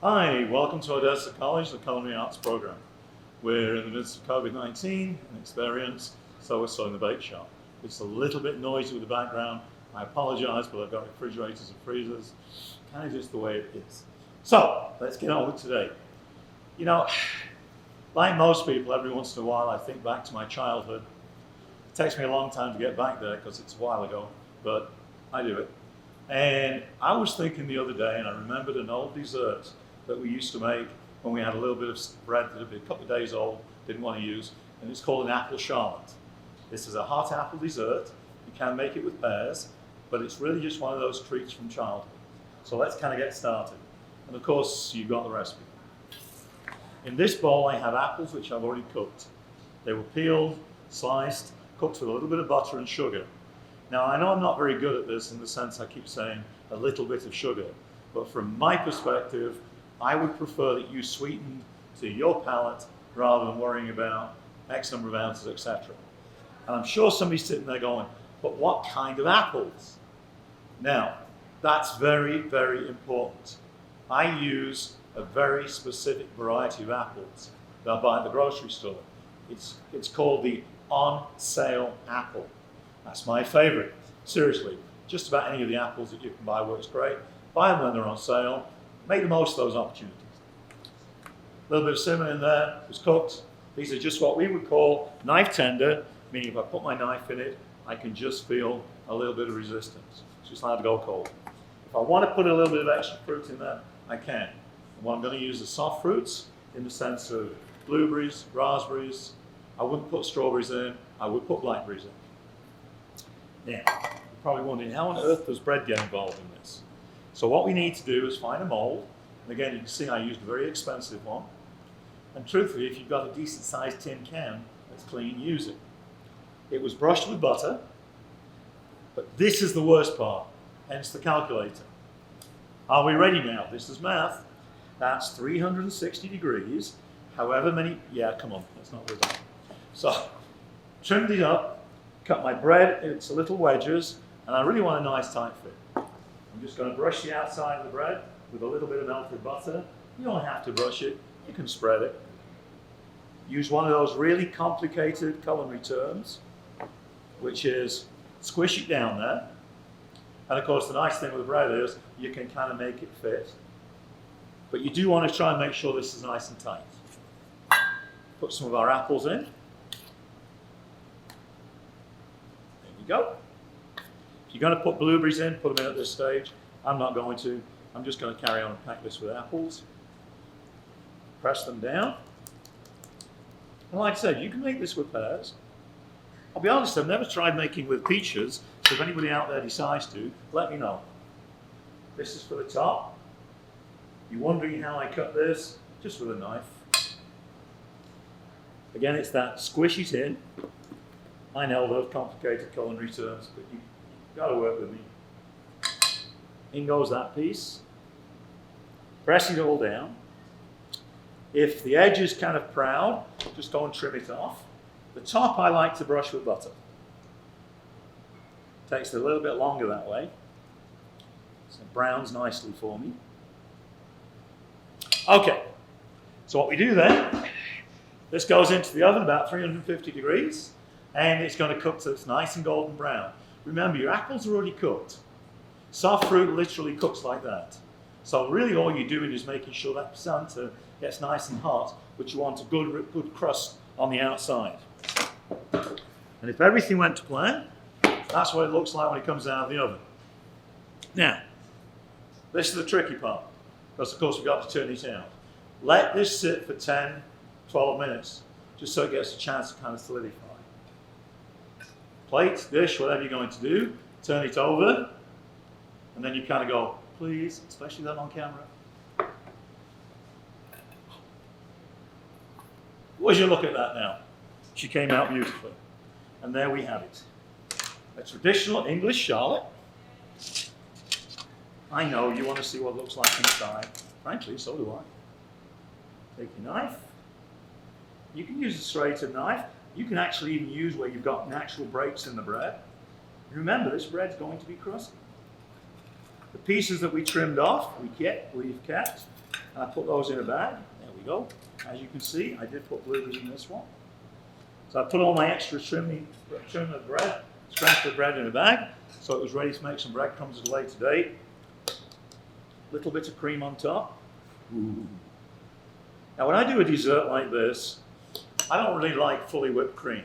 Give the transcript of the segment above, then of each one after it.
Hi, welcome to Odessa College, the Culinary Arts program. We're in the midst of COVID-19 and experience, so we're still in the bake shop. It's a little bit noisy with the background. I apologize, but I've got refrigerators and freezers. Kind of just the way it is. So, let's get on with today. You know, like most people, every once in a while I think back to my childhood. It takes me a long time to get back there because it's a while ago, but I do it. And I was thinking the other day, and I remembered an old dessert that we used to make when we had a little bit of bread that had been a couple of days old, didn't want to use, and it's called an apple charlotte. This is a hot apple dessert. You can make it with pears, but it's really just one of those treats from childhood. So let's kind of get started. And of course, you've got the recipe. In this bowl, I have apples which I've already cooked. They were peeled, sliced, cooked with a little bit of butter and sugar. Now, I know I'm not very good at this in the sense I keep saying a little bit of sugar, but from my perspective, I would prefer that you sweeten to your palate rather than worrying about X number of ounces, etc. And I'm sure somebody's sitting there going, but what kind of apples? Now, that's very, very important. I use a very specific variety of apples that I buy at the grocery store. It's called the on sale apple. That's my favorite. Seriously, just about any of the apples that you can buy works great. Buy them when they're on sale. Make the most of those opportunities. A little bit of cinnamon in there, it was cooked. These are just what we would call knife tender, meaning if I put my knife in it, I can just feel a little bit of resistance. It's just allowed to go cold. If I want to put a little bit of extra fruit in there, I can. And what I'm going to use is soft fruits in the sense of blueberries, raspberries. I wouldn't put strawberries in, I would put blackberries in. Now, you're probably wondering, how on earth does bread get involved in this? So what we need to do is find a mold. And again, you can see I used a very expensive one. And truthfully, if you've got a decent sized tin can that's clean, use it. It was brushed with butter, but this is the worst part, hence the calculator. Are we ready now? This is math. That's 360 degrees, however many, yeah, come on, let's not do that. So, trimmed it up, cut my bread into little wedges, and I really want a nice tight fit. I'm just going to brush the outside of the bread with a little bit of melted butter. You don't have to brush it, you can spread it. Use one of those really complicated culinary terms, which is squish it down there. And of course, the nice thing with the bread is you can kind of make it fit. But you do want to try and make sure this is nice and tight. Put some of our apples in. There you go. If you're going to put blueberries in, put them in at this stage. I'm not going to. I'm just going to carry on and pack this with apples. Press them down. And like I said, you can make this with pears. I'll be honest, I've never tried making with peaches, so if anybody out there decides to, let me know. This is for the top. You're wondering how I cut this? Just with a knife. Again, it's that squish it in. I know those complicated culinary terms, but you've got to work with me. In goes that piece. Press it all down. If the edge is kind of proud, just go and trim it off. The top I like to brush with butter. Takes it a little bit longer that way. So it browns nicely for me. Okay, so what we do then, this goes into the oven about 350 degrees, and it's going to cook till it's nice and golden brown. Remember, your apples are already cooked. Soft fruit literally cooks like that. So really all you're doing is making sure that center gets nice and hot, but you want a good crust on the outside. And if everything went to plan, that's what it looks like when it comes out of the oven. Now, this is the tricky part, because of course we've got to turn it out. Let this sit for 10, 12 minutes, just so it gets a chance to kind of solidify. Plate, dish, whatever you're going to do, turn it over, and then you kind of go, please, especially that on camera. Would you look at that now? She came out beautifully. And there we have it. A traditional English charlotte. I know you want to see what it looks like inside. Frankly, so do I. Take your knife. You can use a serrated knife. You can actually even use where you've got natural breaks in the bread. Remember, this bread's going to be crusty. The pieces that we trimmed off, we've kept. And I put those in a bag. There we go. As you can see, I did put blueberries in this one. So I put all my extra trim of bread, scraps of bread in a bag, so it was ready to make some breadcrumbs at a later date. Little bit of cream on top. Ooh. Now when I do a dessert like this, I don't really like fully whipped cream.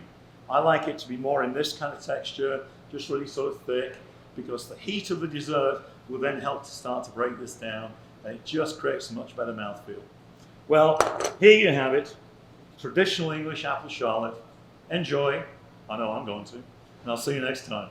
I like it to be more in this kind of texture, just really sort of thick, because the heat of the dessert will then help to start to break this down, and it just creates a much better mouthfeel. Well, here you have it, traditional English apple charlotte. Enjoy. I know I'm going to. And I'll see you next time.